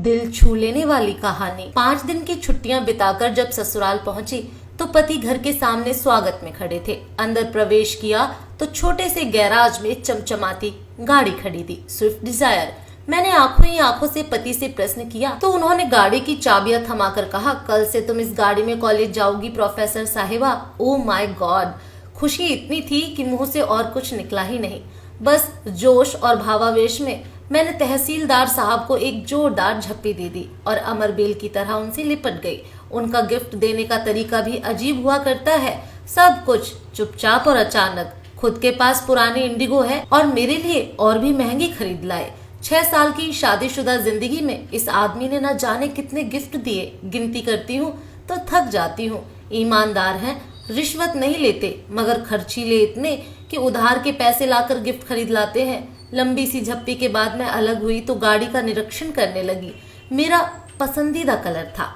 दिल छू लेने वाली कहानी। 5 दिन की छुट्टियां बिताकर जब ससुराल पहुंची तो पति घर के सामने स्वागत में खड़े थे। अंदर प्रवेश किया तो छोटे से गैराज में चमचमाती गाड़ी खड़ी थी, स्विफ्ट डिजायर। मैंने आंखों ही आंखों से पति से प्रश्न किया तो उन्होंने गाड़ी की चाबियां थमाकर कहा, कल से तुम इस गाड़ी में कॉलेज जाओगी प्रोफेसर साहिबा। Oh my God! खुशी इतनी थी कि मुंह से और कुछ निकला ही नहीं। बस जोश और भावावेश में मैंने तहसीलदार साहब को एक जोरदार झप्पी दे दी और अमरबेल की तरह उनसे लिपट गई। उनका गिफ्ट देने का तरीका भी अजीब हुआ करता है, सब कुछ चुपचाप और अचानक। खुद के पास पुरानी इंडिगो है और मेरे लिए और भी महंगी खरीद लाए। 6 साल की शादीशुदा जिंदगी में इस आदमी ने न जाने कितने गिफ्ट दिए, गिनती करती हूँ तो थक जाती हूँ। ईमानदार हैं, रिश्वत नहीं लेते, मगर खर्चीले इतने कि उधार के पैसे लाकर गिफ्ट खरीद लाते हैं। लंबी सी झप्पी के बाद मैं अलग हुई तो गाड़ी का निरीक्षण करने लगी। मेरा पसंदीदा कलर था,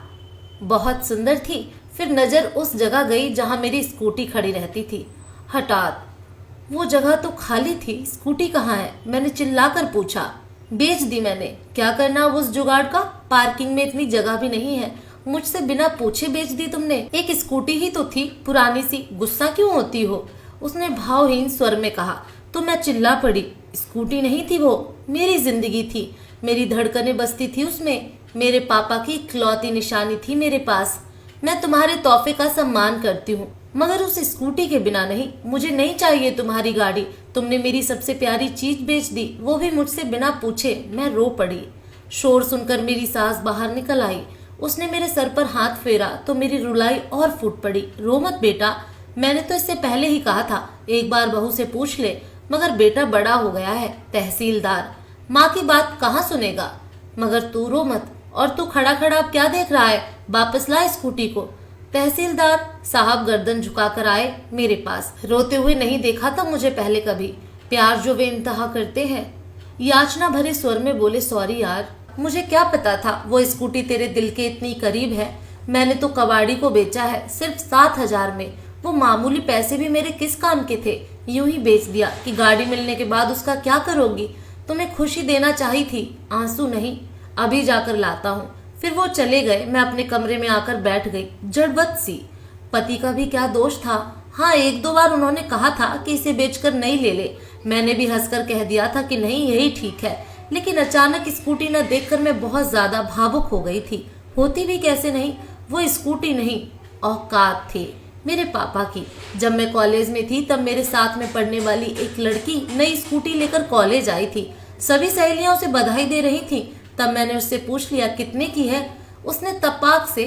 बहुत सुंदर थी। फिर नजर उस जगह गई जहां मेरी स्कूटी खड़ी रहती थी। हठात वो जगह तो खाली थी, स्कूटी कहाँ है? मैंने चिल्लाकर पूछा। बेच दी मैंने। क्या करना अब उस जुगाड़ का? पार्किंग में इतनी जगह भी नहीं है। मुझसे बिना पूछे बेच दी तुमने? एक स्कूटी ही तो थी, पुरानी सी, गुस्सा क्यों होती हो? उसने भावहीन स्वर में कहा। तो मैं चिल्ला पड़ी। स्कूटी नहीं थी वो, मेरी जिंदगी थी। मेरी धड़कनें बसती थी उसमें। मेरे पापा की इकलौती निशानी थी मेरे पास। मैं तुम्हारे तोहफे का सम्मान करती हूँ, मगर उस स्कूटी के बिना नहीं। मुझे नहीं चाहिए तुम्हारी गाड़ी। तुमने मेरी सबसे प्यारी चीज बेच दी, वो भी मुझसे बिना पूछे। मैं रो पड़ी। शोर सुनकर मेरी सास बाहर निकल आई। उसने मेरे सर पर हाथ फेरा तो मेरी रुलाई और फूट पड़ी। रो मत बेटा, मैंने तो इससे पहले ही कहा था एक बार बहू से पूछ ले, मगर बेटा बड़ा हो गया है। तहसीलदार माँ की बात कहाँ सुनेगा? मगर तू रो मत। और तू खड़ा खड़ा अब क्या देख रहा है? वापस ला स्कूटी को। तहसीलदार साहब गर्दन झुकाकर आए मेरे पास। रोते हुए नहीं देखा था मुझे पहले कभी। प्यार जो वे इंतहा करते हैं। याचना भरे स्वर में बोले, सॉरी यार, मुझे क्या पता था वो स्कूटी तेरे दिल के इतनी करीब है। मैंने तो कबाड़ी को बेचा है, सिर्फ 7,000 में। वो मामूली पैसे भी मेरे किस काम के थे? यूं ही बेच दिया कि गाड़ी मिलने के बाद उसका क्या करोगी? तुम्हें खुशी देना चाहिए थी, आंसू नहीं। अभी जाकर लाता हूँ। फिर वो चले गए। मैं अपने कमरे में आकर बैठ गई, जड़बत सी। पति का भी क्या दोष था? हाँ, 1-2 बार उन्होंने कहा था कि इसे बेचकर नहीं ले ले। मैंने भी हंसकर कह दिया था कि नहीं, यही ठीक है। लेकिन अचानक स्कूटी न देखकर मैं बहुत ज्यादा भावुक हो गई थी। होती भी कैसे नहीं? वो स्कूटी नहीं, औकात थी मेरे पापा की। जब मैं कॉलेज में थी तब मेरे साथ में पढ़ने वाली एक लड़की नई स्कूटी लेकर कॉलेज आई थी। सभी सहेलियां उसे बधाई दे रही थी। तब मैंने उससे पूछ लिया कितने की है। उसने तपाक से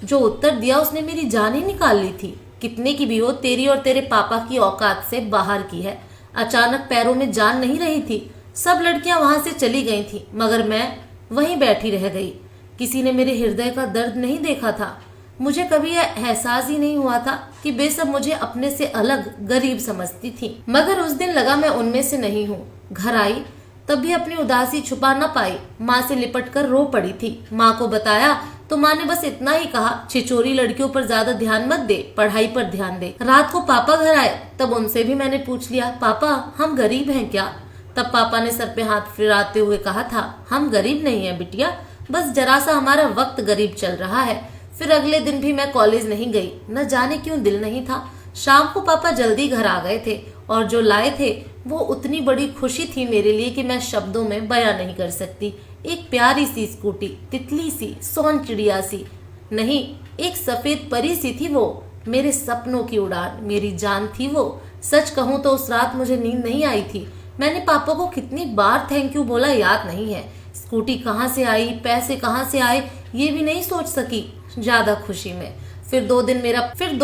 जो उत्तर दिया, उसने मेरी जान ही निकाल ली थी। कितने की भी हो, तेरी और तेरे पापा की औकात से बाहर की है। अचानक पैरों में जान नहीं रही थी। सब लड़कियां वहां से चली गई थी, मगर मैं वहीं बैठी रह गई। किसी ने मेरे हृदय का दर्द नहीं देखा था। मुझे कभी यह एहसास ही नहीं हुआ था कि वे सब मुझे अपने से अलग गरीब समझती थी। मगर उस दिन लगा मैं उनमें से नहीं हूँ। घर आई तब भी अपनी उदासी छुपा न पाई। माँ से लिपटकर रो पड़ी थी। माँ को बताया तो माँ ने बस इतना ही कहा, छिचोरी लड़कियों पर ज्यादा ध्यान मत दे, पढ़ाई पर ध्यान दे। रात को पापा घर आए तब उनसे भी मैंने पूछ लिया, पापा हम गरीब हैं क्या? तब पापा ने सर पे हाथ फिराते हुए कहा था, हम गरीब नहीं है बिटिया, बस जरा सा हमारा वक्त गरीब चल रहा है। फिर अगले दिन भी मैं कॉलेज नहीं गई। न जाने क्यों दिल नहीं था। शाम को पापा जल्दी घर आ गए थे और जो लाए थे वो उतनी बड़ी खुशी थी मेरे लिए कि मैं शब्दों में बयां नहीं कर सकती। एक प्यारी सी स्कूटी, तितली सी, सोन चिड़िया सी नहीं, एक सफेद परी सी थी वो। मेरे सपनों की उड़ान, मेरी जान थी वो। सच कहूँ तो उस रात मुझे नींद नहीं आई थी। मैंने पापा को कितनी बार थैंक यू बोला याद नहीं है। स्कूटी कहाँ से आई, पैसे कहाँ से आए, ये भी नहीं सोच सकी ज्यादा खुशी में। फिर 2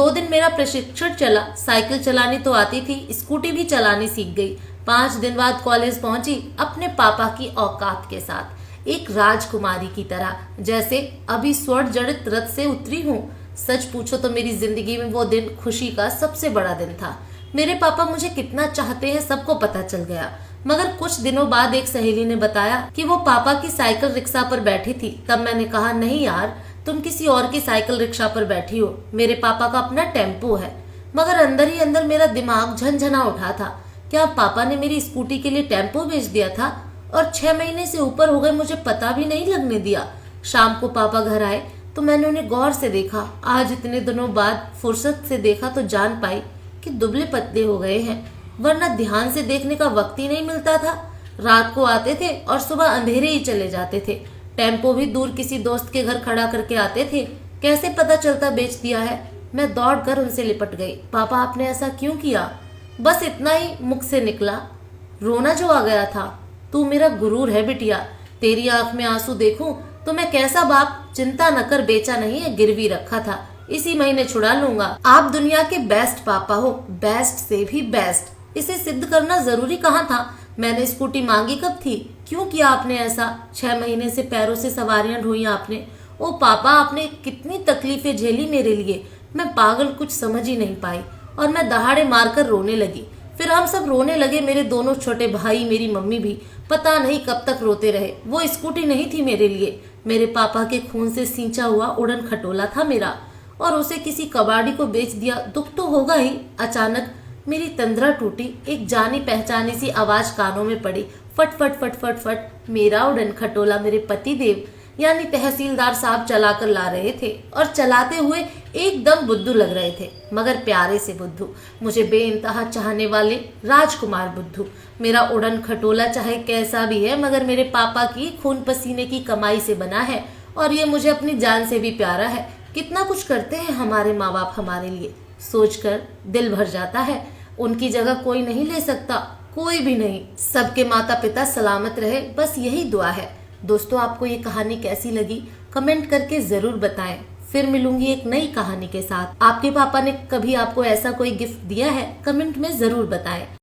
दिन मेरा प्रशिक्षण चला। साइकिल चलानी तो आती थी, स्कूटी भी चलानी सीख गई। 5 दिन बाद कॉलेज पहुंची अपने पापा की औकात के साथ, एक राजकुमारी की तरह, जैसे अभी स्वर्ण जड़ित रथ से उतरी हूँ। सच पूछो तो मेरी जिंदगी में वो दिन खुशी का सबसे बड़ा दिन था। मेरे पापा मुझे कितना चाहते हैं सबको पता चल गया। मगर कुछ दिनों बाद एक सहेली ने बताया कि वो पापा की साइकिल रिक्शा पर बैठी थी। तब मैंने कहा, नहीं यार, तुम किसी और की साइकिल रिक्शा पर बैठी हो, मेरे पापा का अपना टेम्पो है। मगर अंदर ही अंदर मेरा दिमाग झनझना उठा था। क्या पापा ने मेरी स्कूटी के लिए टेम्पो बेच दिया था? और 6 महीने से ऊपर हो गए मुझे पता भी नहीं लगने दिया। शाम को पापा घर आए तो मैंने उन्हें गौर से देखा। आज इतने दिनों बाद फुर्सत से देखा तो जान पाई कि दुबले पतले हो गए हैं, वरना ध्यान से देखने का वक्त ही नहीं मिलता था। रात को आते थे और सुबह अंधेरे ही चले जाते थे। टेम्पो भी दूर किसी दोस्त के घर खड़ा करके आते थे। कैसे पता चलता बेच दिया है। मैं दौड़कर उनसे लिपट गई। पापा आपने ऐसा क्यों किया? बस इतना ही मुख से निकला। रोना जो आ गया था। तू मेरा गुरूर है बिटिया, तेरी आंख में आंसू देखूं तो मैं कैसा बाप। चिंता न कर, बेचा नहीं है, गिरवी रखा था, इसी महीने छुड़ा लूंगा। आप दुनिया के बेस्ट पापा हो, बेस्ट से भी बेस्ट। इसे सिद्ध करना जरूरी कहाँ था? मैंने स्कूटी मांगी कब थी? क्यों किया आपने ऐसा? 6 महीने से पैरों से सवारियां ढोई आपने। ओ पापा, आपने कितनी तकलीफें झेली मेरे लिए। मैं पागल कुछ समझ ही नहीं पाई और मैं दहाड़े मारकर रोने लगी। फिर हम सब रोने लगे, मेरे दोनों छोटे भाई, मेरी मम्मी भी। पता नहीं कब तक रोते रहे। वो स्कूटी नहीं थी मेरे लिए, मेरे पापा के खून से सींचा हुआ उड़न खटोला था मेरा, और उसे किसी कबाड़ी को बेच दिया। दुख तो होगा ही। अचानक मेरी तंद्रा टूटी। एक जानी पहचानी सी आवाज कानों में पड़ी, फट फट फट फट फट। मेरा उड़न खटोला मेरे पति देव यानी तहसीलदार साहब चलाकर ला रहे थे, और चलाते हुए एकदम बुद्धू लग रहे थे, मगर प्यारे से बुद्धू, मुझे बेइंतहा चाहने वाले राजकुमार बुद्धू। मेरा उड़न खटोला चाहे कैसा भी है, मगर मेरे पापा की खून पसीने की कमाई से बना है, और ये मुझे अपनी जान से भी प्यारा है। कितना कुछ करते हैं हमारे माँ बाप हमारे लिए, सोचकर दिल भर जाता है। उनकी जगह कोई नहीं ले सकता, कोई भी नहीं। सबके माता पिता सलामत रहे, बस यही दुआ है। दोस्तों, आपको ये कहानी कैसी लगी कमेंट करके जरूर बताएं। फिर मिलूंगी एक नई कहानी के साथ। आपके पापा ने कभी आपको ऐसा कोई गिफ्ट दिया है? कमेंट में जरूर बताएं।